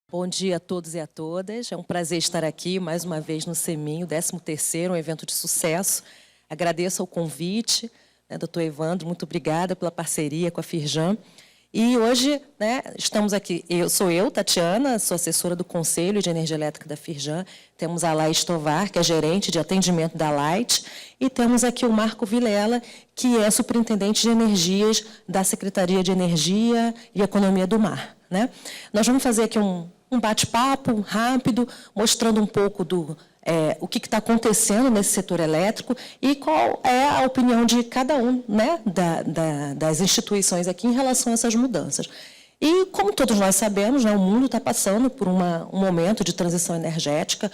Bom dia a todos e a todas. É um prazer estar aqui mais uma vez no CEMIN, o 13º, um evento de sucesso. Agradeço ao convite, doutor Evandro, muito obrigada pela parceria com a Firjan. E hoje, estamos aqui, sou eu, Tatiana, sou assessora do Conselho de Energia Elétrica da Firjan, temos a Laís Tovar, que é gerente de atendimento da Light, e temos aqui o Marco Vilela, que é superintendente de energias da Secretaria de Energia e Economia do Mar. Nós vamos fazer aqui um bate-papo rápido, mostrando um pouco o que está acontecendo nesse setor elétrico e qual é a opinião de cada um das instituições aqui em relação a essas mudanças. E, como todos nós sabemos, o mundo está passando por um momento de transição energética.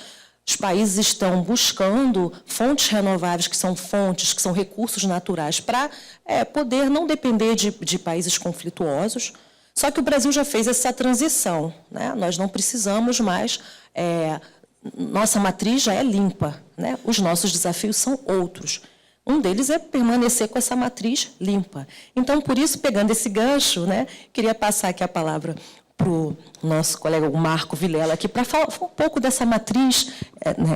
Os países estão buscando fontes renováveis, que são recursos naturais, para poder não depender de países conflituosos. Só que o Brasil já fez essa transição. Nós não precisamos mais... nossa matriz já é limpa. Os nossos desafios são outros. Um deles é permanecer com essa matriz limpa. Então, por isso, pegando esse gancho, queria passar aqui a palavra para o nosso colega, o Marco Vilela, aqui, para falar um pouco dessa matriz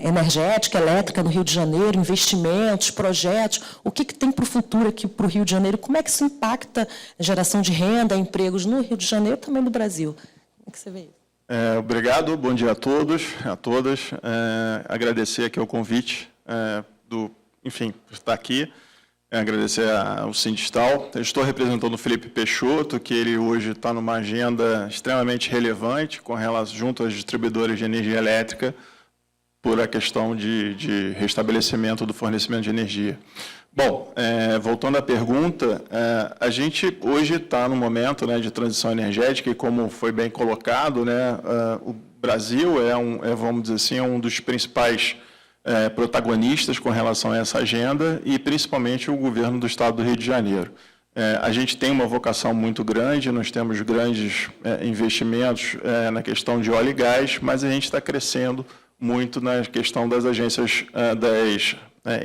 energética, elétrica no Rio de Janeiro, investimentos, projetos, o que tem para o futuro aqui para o Rio de Janeiro, como é que isso impacta a geração de renda, empregos no Rio de Janeiro e também no Brasil. Como é que você vê isso? Obrigado, bom dia a todos, a todas. Agradecer aqui o convite, enfim, por estar aqui. Agradecer ao Sindistal. Eu estou representando o Felipe Peixoto, que ele hoje está numa agenda extremamente relevante junto às distribuidoras de energia elétrica por a questão de restabelecimento do fornecimento de energia. Bom, voltando à pergunta, a gente hoje está no momento de transição energética e, como foi bem colocado, o Brasil vamos dizer assim, um dos principais protagonistas com relação a essa agenda e, principalmente, o governo do Estado do Rio de Janeiro. A gente tem uma vocação muito grande, nós temos grandes investimentos na questão de óleo e gás, mas a gente está crescendo muito na questão das agências das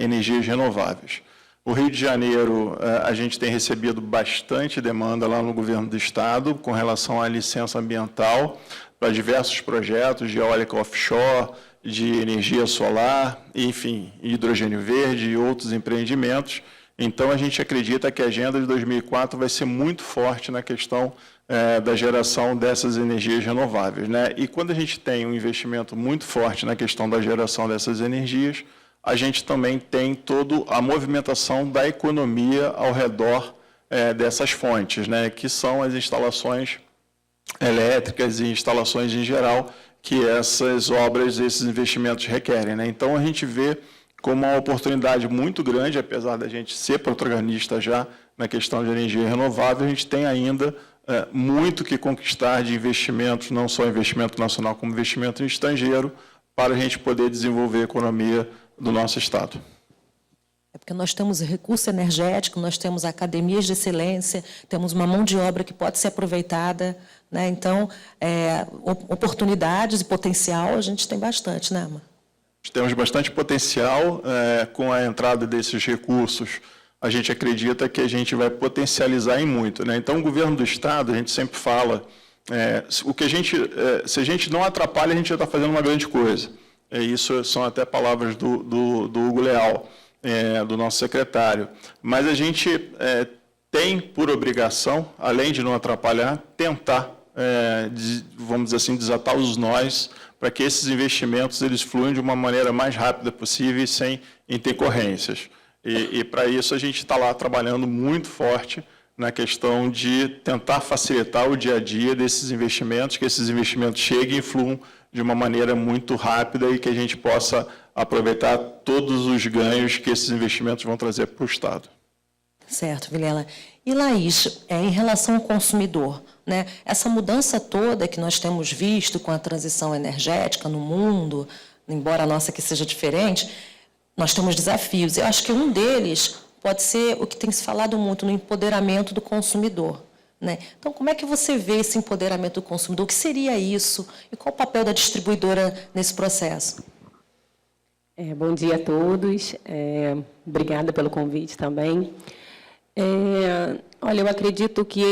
energias renováveis. O Rio de Janeiro, a gente tem recebido bastante demanda lá no governo do Estado com relação à licença ambiental para diversos projetos de eólica offshore, de energia solar, enfim, hidrogênio verde e outros empreendimentos. Então, a gente acredita que a agenda de 2004 vai ser muito forte na questão da geração dessas energias renováveis. E quando a gente tem um investimento muito forte na questão da geração dessas energias, a gente também tem toda a movimentação da economia ao redor dessas fontes, que são as instalações elétricas e instalações em geral que essas obras, esses investimentos requerem. Então, a gente vê como uma oportunidade muito grande, apesar da gente ser protagonista já na questão de energia renovável, a gente tem ainda muito que conquistar de investimentos, não só investimento nacional, como investimento estrangeiro, para a gente poder desenvolver a economia do nosso Estado. É porque nós temos recurso energético, nós temos academias de excelência, temos uma mão de obra que pode ser aproveitada, Então, oportunidades e potencial a gente tem bastante, Ama? Temos bastante potencial. Com a entrada desses recursos, a gente acredita que a gente vai potencializar em muito. Então, o governo do Estado, a gente sempre fala, se a gente não atrapalha, a gente já está fazendo uma grande coisa. Isso são até palavras do Hugo Leal, do nosso secretário. Mas a gente tem por obrigação, além de não atrapalhar, tentar, vamos dizer assim, desatar os nós para que esses investimentos eles fluam de uma maneira mais rápida possível e sem intercorrências. E para isso a gente está lá trabalhando muito forte na questão de tentar facilitar o dia a dia desses investimentos, que esses investimentos cheguem e fluam de uma maneira muito rápida e que a gente possa aproveitar todos os ganhos que esses investimentos vão trazer para o Estado. Certo, Vilela. E, Laís, em relação ao consumidor, essa mudança toda que nós temos visto com a transição energética no mundo, embora a nossa aqui seja diferente, nós temos desafios. Eu acho que um deles pode ser o que tem se falado muito, no empoderamento do consumidor. Então, como é que você vê esse empoderamento do consumidor? O que seria isso? E qual o papel da distribuidora nesse processo? Bom dia a todos. Obrigada pelo convite também. Olha, eu acredito que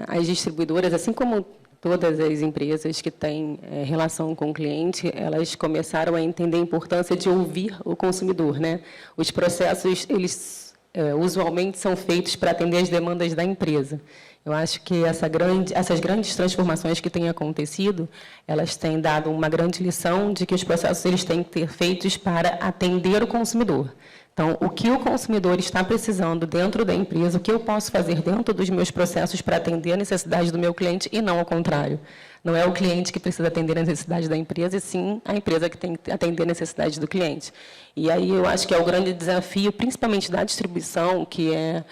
as distribuidoras, assim como todas as empresas que têm relação com o cliente, elas começaram a entender a importância de ouvir o consumidor, né? Os processos, eles usualmente são feitos para atender as demandas da empresa. Eu acho que essas grandes transformações que têm acontecido, elas têm dado uma grande lição de que os processos eles têm que ser feitos para atender o consumidor. Então, o que o consumidor está precisando dentro da empresa, o que eu posso fazer dentro dos meus processos para atender a necessidade do meu cliente e não ao contrário. Não é o cliente que precisa atender a necessidade da empresa, e sim a empresa que tem que atender a necessidade do cliente. E aí eu acho que é o grande desafio, principalmente da distribuição, que é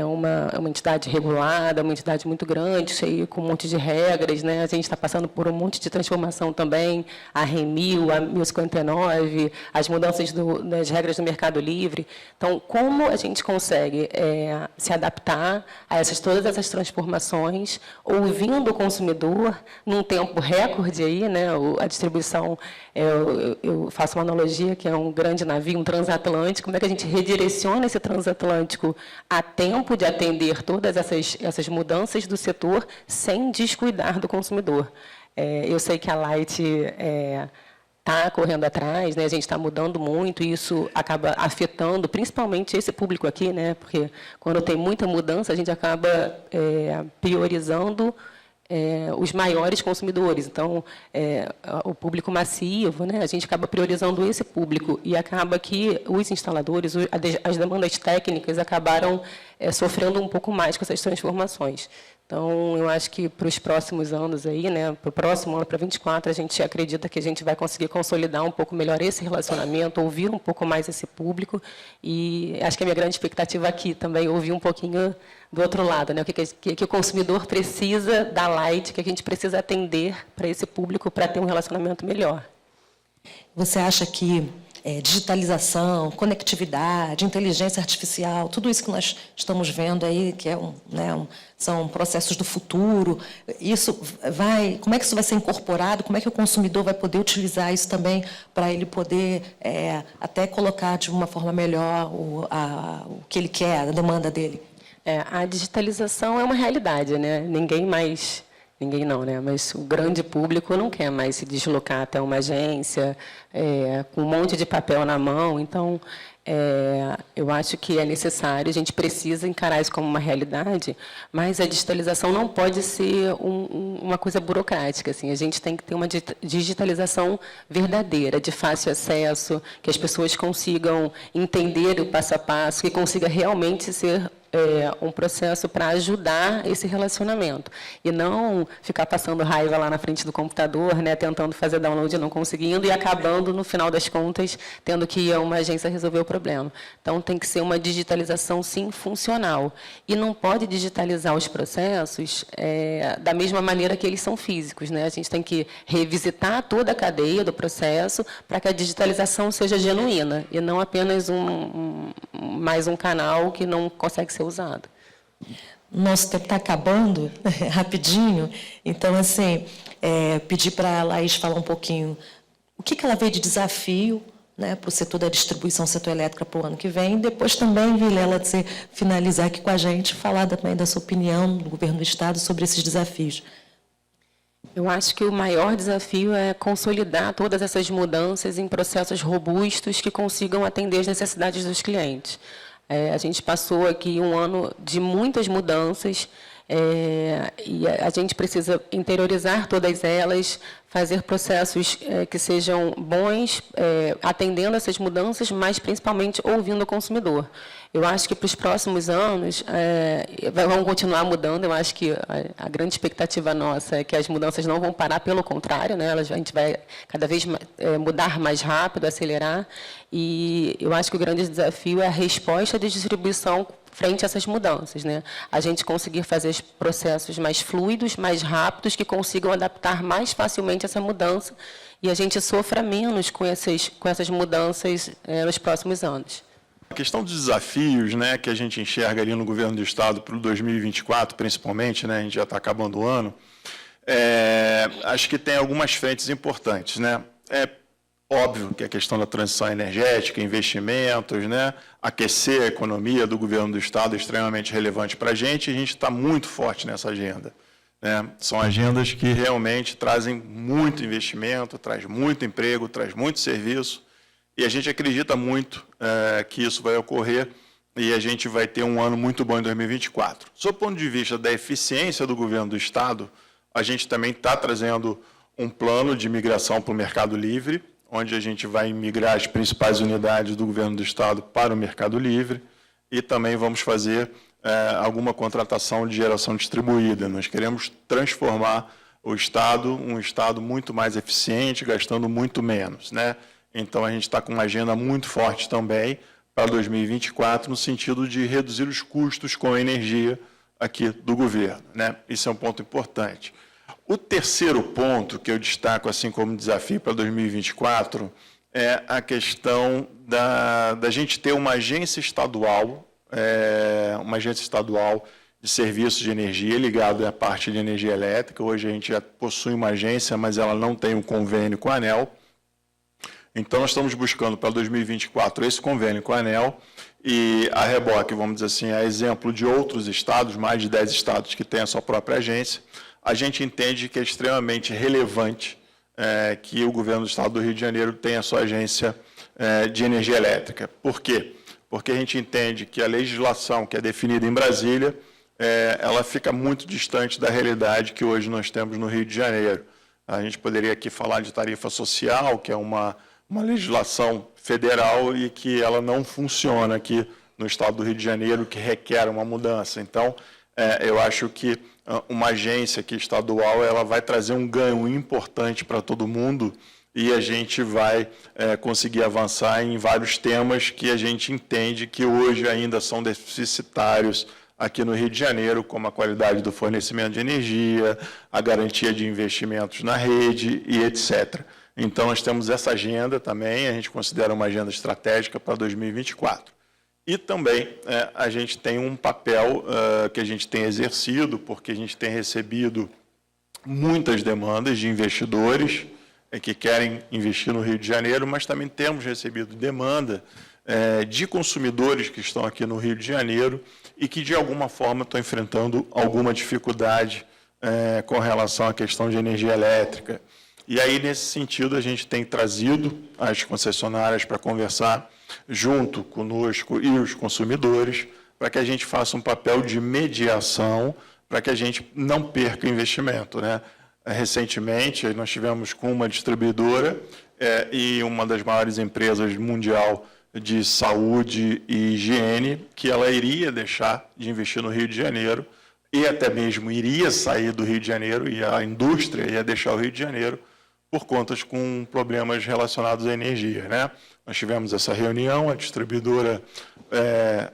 uma entidade regulada, uma entidade muito grande, cheia com um monte de regras, né? A gente está passando por um monte de transformação também, a REMIL, a 1059, as mudanças das regras do Mercado Livre. Então, como a gente consegue se adaptar a todas essas transformações, ouvindo o consumidor num tempo recorde aí, né? A distribuição, eu faço uma analogia que é um grande navio, um transatlântico. Como é que a gente redireciona esse transatlântico a tempo de atender todas essas mudanças do setor sem descuidar do consumidor? Eu sei que a Light está correndo atrás, né? A gente está mudando muito, e isso acaba afetando principalmente esse público aqui, né? Porque quando tem muita mudança, a gente acaba priorizando os maiores consumidores. Então, o público massivo, né? A gente acaba priorizando esse público, e acaba que os instaladores, as demandas técnicas acabaram sofrendo um pouco mais com essas transformações. Então, eu acho que para os próximos anos, aí, né, para o próximo ano, para 24, a gente acredita que a gente vai conseguir consolidar um pouco melhor esse relacionamento, ouvir um pouco mais esse público, e acho que a minha grande expectativa aqui também é ouvir um pouquinho do outro lado, né, o que o consumidor precisa da Light, que a gente precisa atender para esse público para ter um relacionamento melhor. Você acha que digitalização, conectividade, inteligência artificial, tudo isso que nós estamos vendo aí, que são processos do futuro, como é que isso vai ser incorporado? Como é que o consumidor vai poder utilizar isso também para ele poder até colocar de uma forma melhor o que ele quer, a demanda dele? A digitalização é uma realidade, né? Ninguém não, né? Mas o grande público não quer mais se deslocar até uma agência com um monte de papel na mão. Então, eu acho que é necessário, a gente precisa encarar isso como uma realidade, mas a digitalização não pode ser uma coisa burocrática. Assim. A gente tem que ter uma digitalização verdadeira, de fácil acesso, que as pessoas consigam entender o passo a passo, que consiga realmente ser um processo para ajudar esse relacionamento, e não ficar passando raiva lá na frente do computador, né, tentando fazer download e não conseguindo, e acabando, no final das contas, tendo que ir a uma agência resolver o problema. Então, tem que ser uma digitalização, sim, funcional. E não pode digitalizar os processos da mesma maneira que eles são físicos, né? A gente tem que revisitar toda a cadeia do processo para que a digitalização seja genuína, e não apenas mais um canal que não consegue ser usado. Nosso tempo está acabando, rapidinho. Então, assim, pedir para a Laís falar um pouquinho o que ela vê de desafio, né, para o setor da distribuição, setor elétrica, para o ano que vem. Depois também, Vilela, você finalizar aqui com a gente, falar também da sua opinião do governo do Estado sobre esses desafios. Eu acho que o maior desafio é consolidar todas essas mudanças em processos robustos que consigam atender as necessidades dos clientes. A gente passou aqui um ano de muitas mudanças, e a gente precisa interiorizar todas elas, fazer processos que sejam bons, atendendo essas mudanças, mas principalmente ouvindo o consumidor. Eu acho que para os próximos anos vão continuar mudando. Eu acho que a grande expectativa nossa é que as mudanças não vão parar, pelo contrário, né? A gente vai cada vez mudar mais rápido, acelerar. E eu acho que o grande desafio é a resposta de distribuição frente a essas mudanças, né? A gente conseguir fazer os processos mais fluidos, mais rápidos, que consigam adaptar mais facilmente essa mudança, e a gente sofra menos com essas mudanças nos próximos anos. A questão dos desafios, né, que a gente enxerga ali no governo do Estado para o 2024, principalmente, né, a gente já está acabando o ano, acho que tem algumas frentes importantes, né? Óbvio que a questão da transição energética, investimentos, né, aquecer a economia do governo do Estado é extremamente relevante para a gente está muito forte nessa agenda. né? São agendas que realmente trazem muito investimento, traz muito emprego, traz muito serviço, e a gente acredita muito que isso vai ocorrer e a gente vai ter um ano muito bom em 2024. Sob o ponto de vista da eficiência do governo do Estado, a gente também está trazendo um plano de migração para o Mercado Livre, onde a gente vai migrar as principais unidades do governo do Estado para o Mercado Livre, e também vamos fazer alguma contratação de geração distribuída. Nós queremos transformar o Estado, um Estado muito mais eficiente, gastando muito menos, né? Então, a gente está com uma agenda muito forte também para 2024, no sentido de reduzir os custos com a energia aqui do governo, né? Isso é um ponto importante. O terceiro ponto que eu destaco, assim como desafio para 2024, é a questão da gente ter uma agência estadual, de serviços de energia ligada à parte de energia elétrica. Hoje a gente já possui uma agência, mas ela não tem um convênio com a ANEEL. Então, nós estamos buscando para 2024 esse convênio com a ANEEL, e a reboque, vamos dizer assim, é exemplo de outros estados, mais de 10 estados que têm a sua própria agência. A gente entende que é extremamente relevante que o governo do Estado do Rio de Janeiro tenha a sua agência de energia elétrica. Por quê? Porque a gente entende que a legislação que é definida em Brasília, ela fica muito distante da realidade que hoje nós temos no Rio de Janeiro. A gente poderia aqui falar de tarifa social, que é uma legislação federal e que ela não funciona aqui no Estado do Rio de Janeiro, que requer uma mudança. Então, eu acho que uma agência aqui estadual ela vai trazer um ganho importante para todo mundo, e a gente vai conseguir avançar em vários temas que a gente entende que hoje ainda são deficitários aqui no Rio de Janeiro, como a qualidade do fornecimento de energia, a garantia de investimentos na rede e etc. Então, nós temos essa agenda também, a gente considera uma agenda estratégica para 2024. E também a gente tem um papel que a gente tem exercido, porque a gente tem recebido muitas demandas de investidores que querem investir no Rio de Janeiro, mas também temos recebido demanda de consumidores que estão aqui no Rio de Janeiro e que, de alguma forma, estão enfrentando alguma dificuldade com relação à questão de energia elétrica. E aí, nesse sentido, a gente tem trazido as concessionárias para conversar junto conosco e os consumidores, para que a gente faça um papel de mediação, para que a gente não perca investimento, né? Recentemente, nós tivemos com uma distribuidora e uma das maiores empresas mundial de saúde e higiene, que ela iria deixar de investir no Rio de Janeiro e até mesmo iria sair do Rio de Janeiro, e a indústria ia deixar o Rio de Janeiro por contas com problemas relacionados à energia, né? Nós tivemos essa reunião, a distribuidora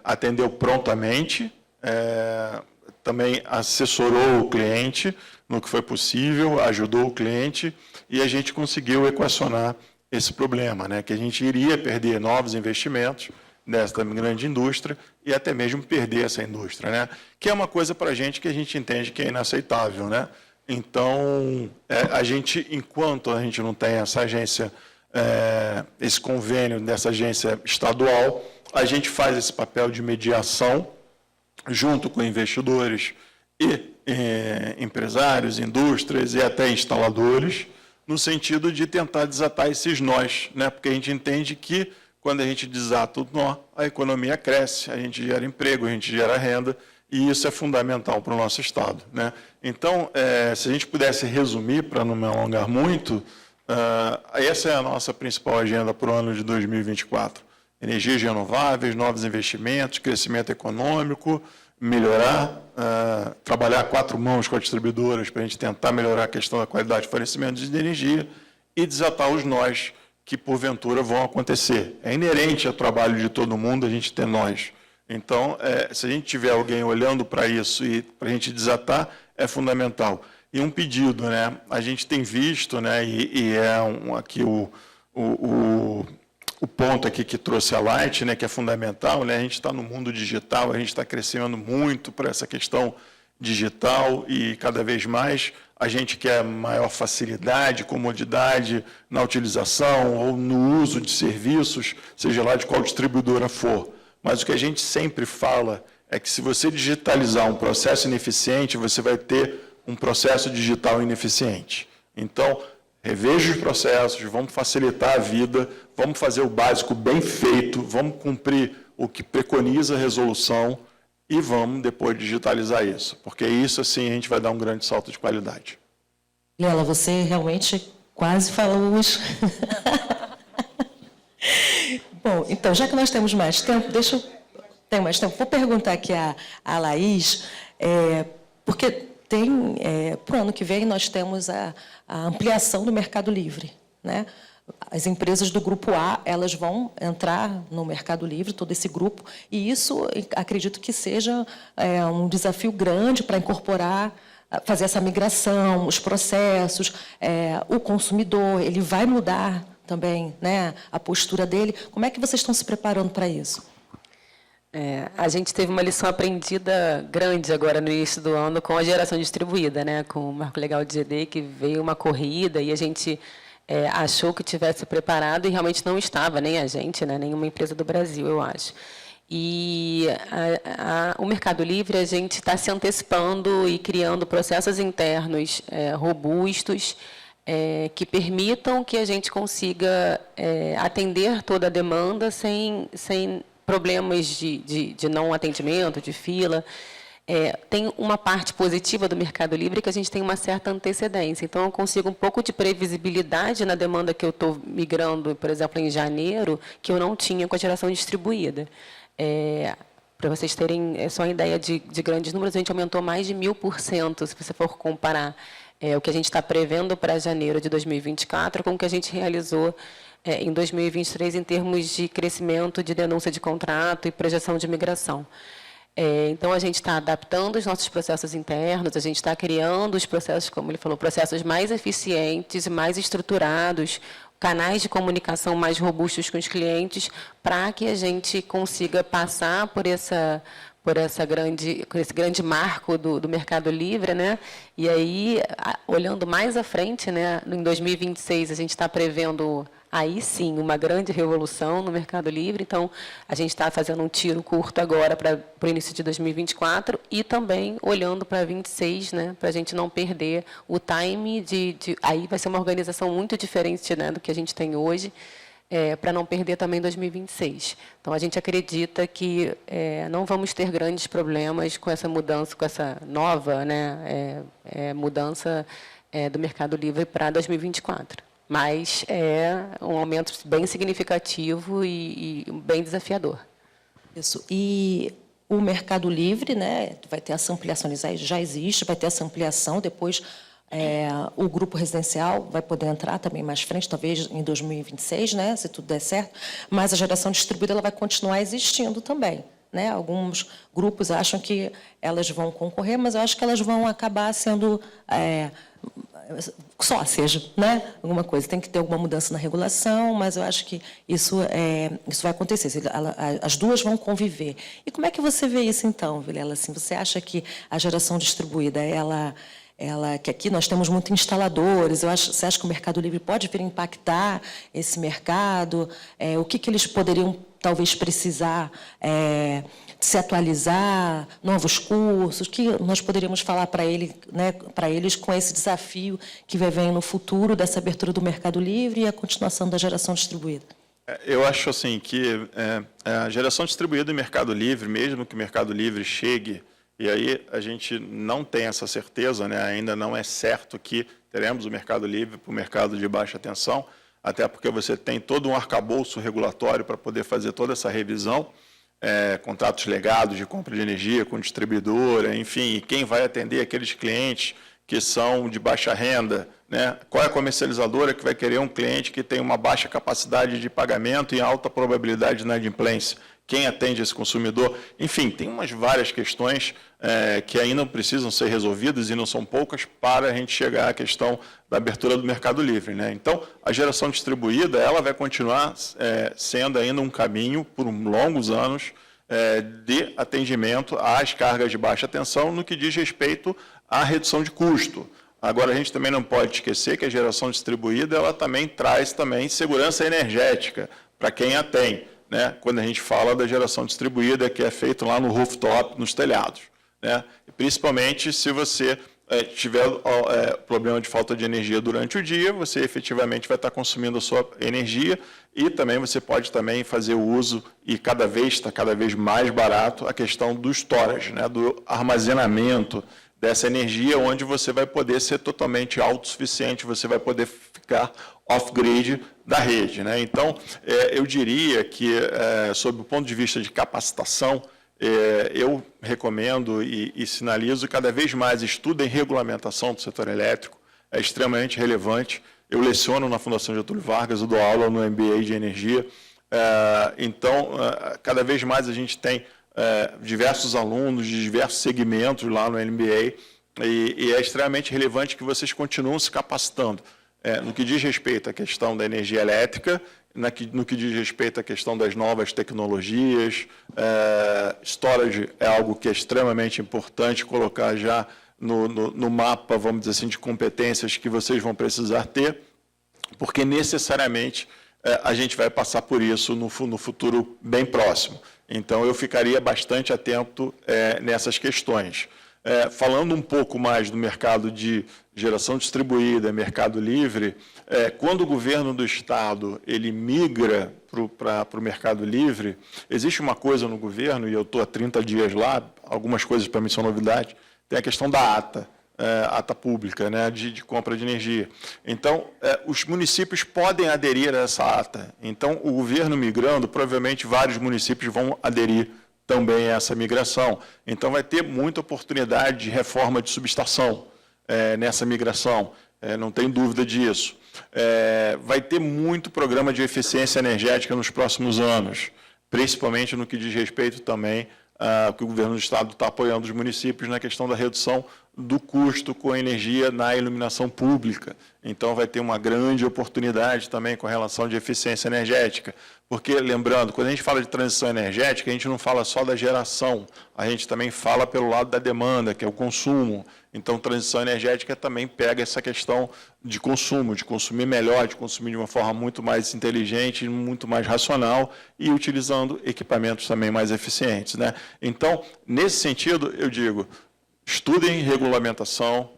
atendeu prontamente, também assessorou o cliente no que foi possível, ajudou o cliente, e a gente conseguiu equacionar esse problema, né? Que a gente iria perder novos investimentos dessa grande indústria e até mesmo perder essa indústria, né? Que é uma coisa para a gente que a gente entende que é inaceitável, né? Então, a gente, enquanto a gente não tem essa agência, esse convênio dessa agência estadual, a gente faz esse papel de mediação junto com investidores e empresários, indústrias e até instaladores, no sentido de tentar desatar esses nós, né? Porque a gente entende que, quando a gente desata o nó, a economia cresce, a gente gera emprego, a gente gera renda, e isso é fundamental para o nosso Estado, né? Então, se a gente pudesse resumir, para não me alongar muito, essa é a nossa principal agenda para o ano de 2024. Energias renováveis, novos investimentos, crescimento econômico, melhorar, trabalhar a quatro mãos com as distribuidoras para a gente tentar melhorar a questão da qualidade de fornecimento de energia e desatar os nós que, porventura, vão acontecer. É inerente ao trabalho de todo mundo a gente ter nós. Então, se a gente tiver alguém olhando para isso e para a gente desatar, é fundamental. E um pedido, né? A gente tem visto, né? E aqui o ponto aqui que trouxe a Light, né? Que é fundamental, né? A gente está no mundo digital, a gente está crescendo muito para essa questão digital e cada vez mais a gente quer maior facilidade, comodidade na utilização ou no uso de serviços, seja lá de qual distribuidora for. Mas o que a gente sempre fala é que, se você digitalizar um processo ineficiente, você vai ter um processo digital ineficiente. Então, reveja os processos, vamos facilitar a vida, vamos fazer o básico bem feito, vamos cumprir o que preconiza a resolução e vamos depois digitalizar isso, porque isso, assim, a gente vai dar um grande salto de qualidade. Lela, você realmente quase falou os... Bom, então, já que nós temos mais tempo, Tem mais tempo. Vou perguntar aqui à Laís, porque para o ano que vem nós temos a ampliação do Mercado Livre, né? As empresas do Grupo A, elas vão entrar no Mercado Livre, todo esse grupo, e isso, acredito que seja um desafio grande para incorporar, fazer essa migração, os processos, o consumidor, ele vai mudar também, né, a postura dele. Como é que vocês estão se preparando para isso? A gente teve uma lição aprendida grande agora no início do ano com a geração distribuída, né, com o Marco Legal de GD, que veio uma corrida e a gente achou que tivesse preparado e realmente não estava, nem a gente, né, nenhuma empresa do Brasil, eu acho. E o Mercado Livre, a gente está se antecipando e criando processos internos robustos que permitam que a gente consiga atender toda a demanda sem problemas de não atendimento, de fila. Tem uma parte positiva do Mercado Livre que a gente tem uma certa antecedência. Então, eu consigo um pouco de previsibilidade na demanda que eu estou migrando, por exemplo, em janeiro, que eu não tinha com a geração distribuída. Para vocês terem só uma ideia de grandes números, a gente aumentou mais de 1000%, se você for comparar o que a gente está prevendo para janeiro de 2024 com o que a gente realizou em 2023 em termos de crescimento de denúncia de contrato e projeção de migração. Então, a gente está adaptando os nossos processos internos, a gente está criando os processos, como ele falou, processos mais eficientes e mais estruturados, canais de comunicação mais robustos com os clientes, para que a gente consiga passar por esse grande marco do Mercado Livre, né? E aí, olhando mais à frente, né, em 2026, a gente está prevendo, aí sim, uma grande revolução no Mercado Livre. Então, a gente está fazendo um tiro curto agora para o início de 2024 e também olhando para 2026, né, para a gente não perder o time aí vai ser uma organização muito diferente, né, do que a gente tem hoje, para não perder também 2026. Então, a gente acredita que não vamos ter grandes problemas com essa mudança, com essa nova, né, mudança do Mercado Livre para 2024. Mas é um aumento bem significativo e bem desafiador. Isso. E o Mercado Livre, né, vai ter essa ampliação, já existe, vai ter essa ampliação, depois o grupo residencial vai poder entrar também mais frente, talvez em 2026, né, se tudo der certo, mas a geração distribuída ela vai continuar existindo também, né? Alguns grupos acham que elas vão concorrer, mas eu acho que elas vão acabar sendo sócias, né? Alguma coisa. Tem que ter alguma mudança na regulação, mas eu acho que isso vai acontecer. As duas vão conviver. E como é que você vê isso, então, Vilela? Assim, você acha que a geração distribuída, que aqui nós temos muitos instaladores, você acha que o Mercado Livre pode vir impactar esse mercado? O que eles poderiam, talvez, precisar se atualizar, novos cursos, que nós poderíamos falar para eles com esse desafio que vai vir no futuro dessa abertura do Mercado Livre e a continuação da geração distribuída? Eu acho assim que a geração distribuída e Mercado Livre, mesmo que o Mercado Livre chegue, e aí a gente não tem essa certeza, né? Ainda não é certo que teremos o Mercado Livre para o mercado de baixa tensão, até porque você tem todo um arcabouço regulatório para poder fazer toda essa revisão, contratos legados de compra de energia com distribuidora, enfim, quem vai atender aqueles clientes que são de baixa renda, né? Qual é a comercializadora que vai querer um cliente que tem uma baixa capacidade de pagamento e alta probabilidade de inadimplência? Quem atende esse consumidor? Enfim, tem várias questões que ainda precisam ser resolvidas e não são poucas para a gente chegar à questão da abertura do Mercado Livre, né? Então, a geração distribuída ela vai continuar sendo ainda um caminho por longos anos de atendimento às cargas de baixa tensão no que diz respeito à redução de custo. Agora, a gente também não pode esquecer que a geração distribuída ela também traz segurança energética para quem a tem, né? Quando a gente fala da geração distribuída, que é feito lá no rooftop, nos telhados, né? E principalmente se você tiver problema de falta de energia durante o dia, você efetivamente vai estar consumindo a sua energia e também você pode também fazer o uso, e está cada vez mais barato, a questão do storage, né, do armazenamento dessa energia, onde você vai poder ser totalmente autossuficiente, você vai poder ficar off-grid da rede, né? Então, eu diria que, sob o ponto de vista de capacitação, eu recomendo e sinalizo cada vez mais estudem regulamentação do setor elétrico, é extremamente relevante. Eu leciono na Fundação Getúlio Vargas, eu dou aula no MBA de Energia, então, cada vez mais a gente tem diversos alunos de diversos segmentos lá no MBA, e é extremamente relevante que vocês continuem se capacitando. No que diz respeito à questão da energia elétrica, no que diz respeito à questão das novas tecnologias, storage é algo que é extremamente importante colocar já no mapa, vamos dizer assim, de competências que vocês vão precisar ter, porque necessariamente a gente vai passar por isso no futuro bem próximo. Então, eu ficaria bastante atento nessas questões. Falando um pouco mais do mercado de geração distribuída, mercado livre, quando o governo do Estado ele migra para o mercado livre, existe uma coisa no governo, e eu estou há 30 dias lá, algumas coisas para mim são novidade, tem a questão da ata, ata pública, né, de compra de energia. Então, os municípios podem aderir a essa ata. Então, o governo migrando, provavelmente vários municípios vão aderir também essa migração. Então, vai ter muita oportunidade de reforma de subestação nessa migração, não tem dúvida disso. Vai ter muito programa de eficiência energética nos próximos anos, principalmente no que diz respeito também que o governo do Estado está apoiando os municípios na questão da redução do custo com a energia na iluminação pública. Então, vai ter uma grande oportunidade também com relação de eficiência energética. Porque, lembrando, quando a gente fala de transição energética, a gente não fala só da geração, a gente também fala pelo lado da demanda, que é o consumo. Então, transição energética também pega essa questão de consumo, de consumir melhor, de consumir de uma forma muito mais inteligente, muito mais racional e utilizando equipamentos também mais eficientes, né? Então, nesse sentido, eu digo, estudem regulamentação,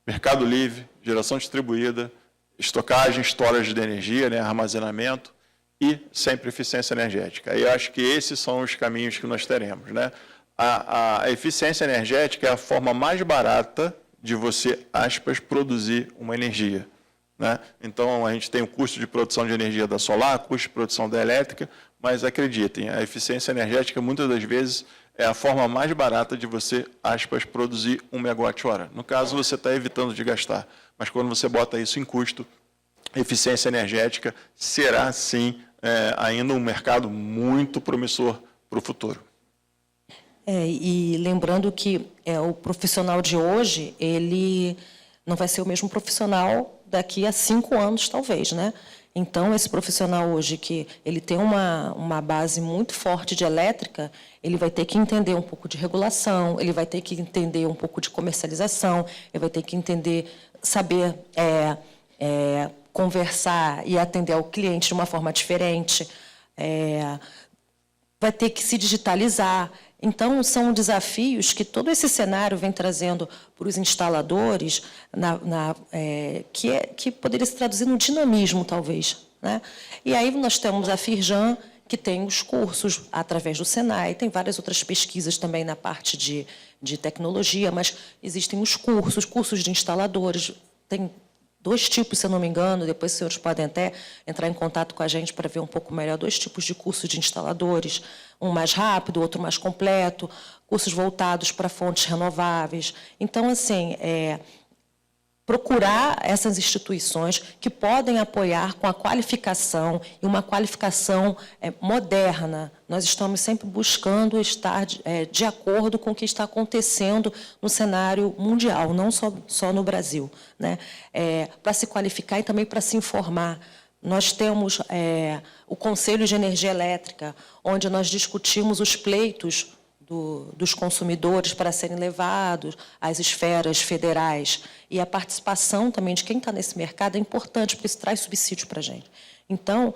mercado livre, geração distribuída, estocagem, storage de energia, né, armazenamento e sempre eficiência energética. E acho que esses são os caminhos que nós teremos, né? A eficiência energética é a forma mais barata de você, aspas, produzir uma energia, né? Então, a gente tem o custo de produção de energia da solar, custo de produção da elétrica, mas acreditem, a eficiência energética, muitas das vezes, é a forma mais barata de você, aspas, produzir 1 megawatt-hora. No caso, você está evitando de gastar, mas quando você bota isso em custo, eficiência energética será, sim, ainda um mercado muito promissor para o futuro. E lembrando que o profissional de hoje, ele não vai ser o mesmo profissional daqui a 5 anos, talvez, né? Então, esse profissional hoje, que ele tem uma base muito forte de elétrica, ele vai ter que entender um pouco de regulação, ele vai ter que entender um pouco de comercialização, ele vai ter que entender, saber conversar e atender ao cliente de uma forma diferente, vai ter que se digitalizar. Então, são desafios que todo esse cenário vem trazendo para os instaladores, que poderia se traduzir no dinamismo, talvez, né? E aí nós temos a Firjan, que tem os cursos através do Senai, tem várias outras pesquisas também na parte de tecnologia, mas existem os cursos de instaladores, tem 2 tipos, se eu não me engano, depois os senhores podem até entrar em contato com a gente para ver um pouco melhor, 2 tipos de cursos de instaladores, um mais rápido, outro mais completo, cursos voltados para fontes renováveis. Então, assim, procurar essas instituições que podem apoiar com a qualificação, e uma qualificação moderna. Nós estamos sempre buscando estar de acordo com o que está acontecendo no cenário mundial, não só no Brasil, né? Para se qualificar e também para se informar. Nós temos o Conselho de Energia Elétrica, onde nós discutimos os pleitos dos consumidores para serem levados às esferas federais. E a participação também de quem está nesse mercado é importante, porque isso traz subsídio para a gente. Então,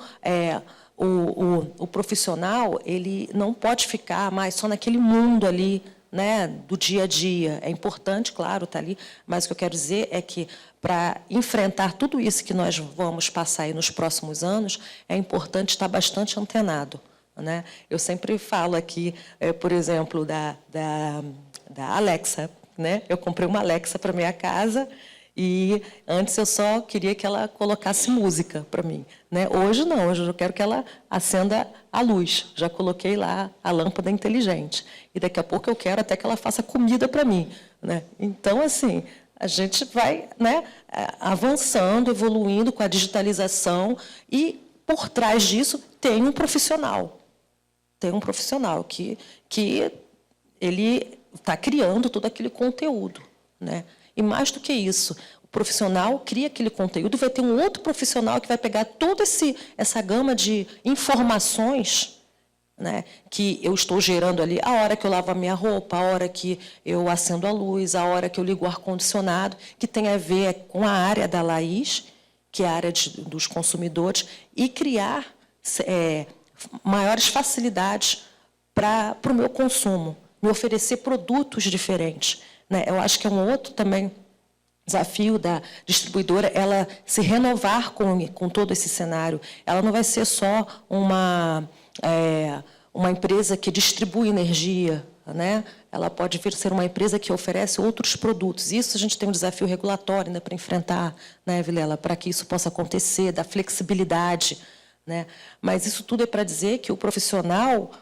o profissional ele não pode ficar mais só naquele mundo ali, né, do dia a dia. É importante, claro, está ali, mas o que eu quero dizer é que, para enfrentar tudo isso que nós vamos passar aí nos próximos anos, é importante estar bastante antenado, né? Eu sempre falo aqui, por exemplo, da Alexa, né? Eu comprei uma Alexa para minha casa e antes eu só queria que ela colocasse música para mim, né? Hoje não, hoje eu quero que ela acenda a luz. Já coloquei lá a lâmpada inteligente e daqui a pouco eu quero até que ela faça comida para mim, né? Então, assim, a gente vai, né, avançando, evoluindo com a digitalização e por trás disso tem um profissional. Tem um profissional que ele está criando todo aquele conteúdo, né? E mais do que isso, o profissional cria aquele conteúdo, vai ter um outro profissional que vai pegar toda essa gama de informações, né, que eu estou gerando ali, a hora que eu lavo a minha roupa, a hora que eu acendo a luz, a hora que eu ligo o ar-condicionado, que tem a ver com a área da Laís, que é a área dos consumidores, e criar maiores facilidades para o meu consumo, me oferecer produtos diferentes, né? Eu acho que é um outro também desafio da distribuidora, ela se renovar com todo esse cenário. Ela não vai ser só uma empresa que distribui energia, né? Ela pode vir a ser uma empresa que oferece outros produtos. Isso a gente tem um desafio regulatório, né, para enfrentar, né, Vilela, para que isso possa acontecer, da flexibilidade, né? Mas isso tudo é para dizer que o profissional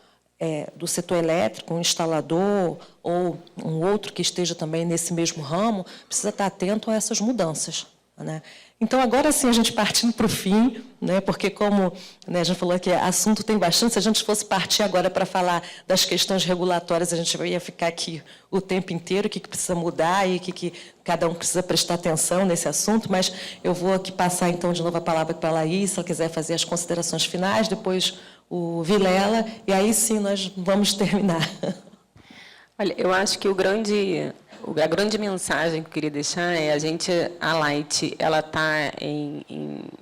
do setor elétrico, um instalador ou um outro que esteja também nesse mesmo ramo, precisa estar atento a essas mudanças, né? Então, agora sim, a gente partindo para o fim, né, porque como, né, a gente falou que assunto tem bastante, se a gente fosse partir agora para falar das questões regulatórias, a gente ia ficar aqui o tempo inteiro, o que precisa mudar e o que cada um precisa prestar atenção nesse assunto, mas eu vou aqui passar, então, de novo a palavra para a Laís, se ela quiser fazer as considerações finais, depois o Vilela, e aí sim nós vamos terminar. Olha, eu acho que a grande mensagem que eu queria deixar é a Light, ela está em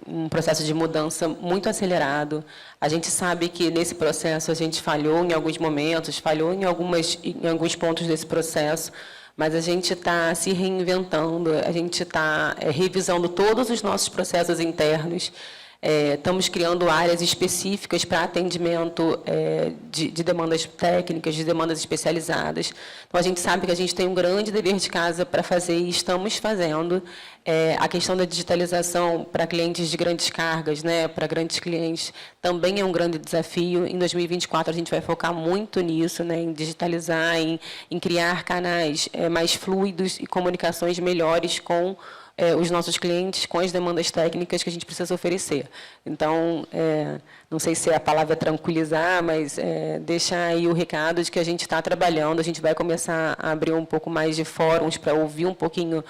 um processo de mudança muito acelerado. A gente sabe que nesse processo a gente falhou em alguns momentos, falhou em alguns pontos desse processo, mas a gente está se reinventando, a gente está revisando todos os nossos processos internos. Estamos criando áreas específicas para atendimento de demandas técnicas, de demandas especializadas. Então, a gente sabe que a gente tem um grande dever de casa para fazer e estamos fazendo. A questão da digitalização para clientes de grandes cargas, né, para grandes clientes, também é um grande desafio. Em 2024, a gente vai focar muito nisso, né, em digitalizar, em criar canais mais fluidos e comunicações melhores com os nossos clientes, com as demandas técnicas que a gente precisa oferecer. Então, não sei se a palavra é tranquilizar, mas deixar aí o recado de que a gente está trabalhando, a gente vai começar a abrir um pouco mais de fóruns para ouvir um pouquinho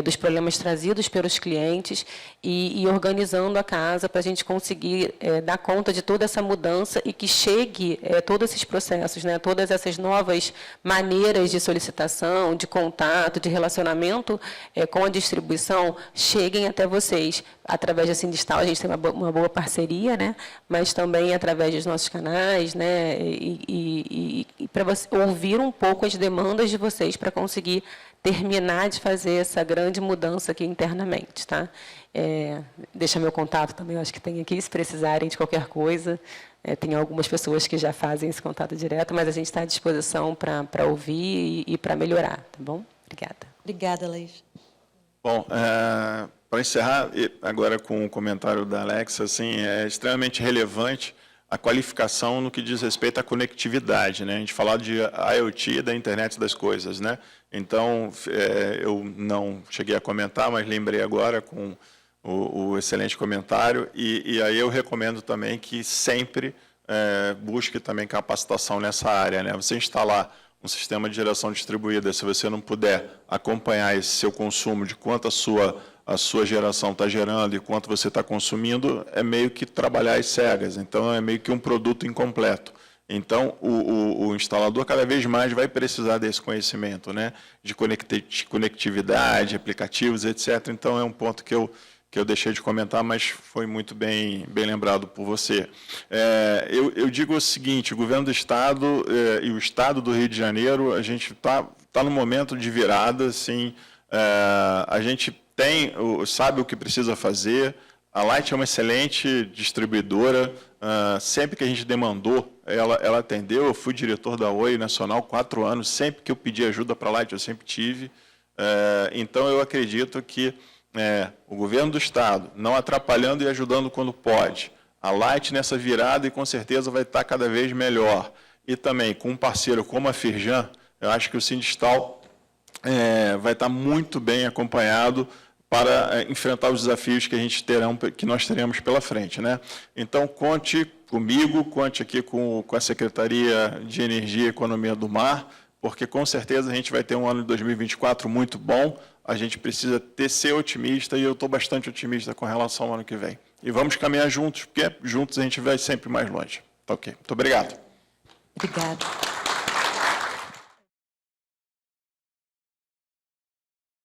dos problemas trazidos pelos clientes e organizando a casa para a gente conseguir dar conta de toda essa mudança e que chegue todos esses processos, né, todas essas novas maneiras de solicitação, de contato, de relacionamento com a distribuição, cheguem até vocês. Através da Sindistal, a gente tem uma boa parceria, né? Mas também através dos nossos canais, né? E para você ouvir um pouco as demandas de vocês para conseguir terminar de fazer essa grande mudança aqui internamente, tá? Deixa meu contato também, eu acho que tem aqui, se precisarem de qualquer coisa. Tem algumas pessoas que já fazem esse contato direto, mas a gente está à disposição para ouvir e para melhorar, tá bom? Obrigada. Obrigada, Laís. Bom, para encerrar, agora com o comentário da Alexa, assim, é extremamente relevante a qualificação no que diz respeito à conectividade, né? A gente fala de IoT, da internet das coisas, né? Então, eu não cheguei a comentar, mas lembrei agora com o excelente comentário, e aí eu recomendo também que sempre busque também capacitação nessa área, né? Você instalar um sistema de geração distribuída, se você não puder acompanhar esse seu consumo, de quanto a sua geração está gerando e quanto você está consumindo, é meio que trabalhar às cegas, então é meio que um produto incompleto. Então, o instalador cada vez mais vai precisar desse conhecimento, né, de conectividade, aplicativos, etc. Então, é um ponto que que eu deixei de comentar, mas foi muito bem lembrado por você. Eu digo o seguinte, o governo do Estado e o Estado do Rio de Janeiro, a gente está num momento de virada, assim, a gente sabe o que precisa fazer. A Light é uma excelente distribuidora, sempre que a gente demandou, ela atendeu. Eu fui diretor da Oi Nacional 4 anos, sempre que eu pedi ajuda para a Light, eu sempre tive. Então, eu acredito que o governo do Estado, não atrapalhando e ajudando quando pode, a Light nessa virada, e com certeza vai estar cada vez melhor. E também com um parceiro como a Firjan, eu acho que o Sindistal vai estar muito bem acompanhado para enfrentar os desafios que nós teremos pela frente, né? Então, conte comigo, conte aqui com a Secretaria de Energia e Economia do Mar, porque com certeza a gente vai ter um ano de 2024 muito bom. A gente precisa ser otimista, e eu estou bastante otimista com relação ao ano que vem. E vamos caminhar juntos, porque juntos a gente vai sempre mais longe. Tá ok. Muito obrigado. Obrigada.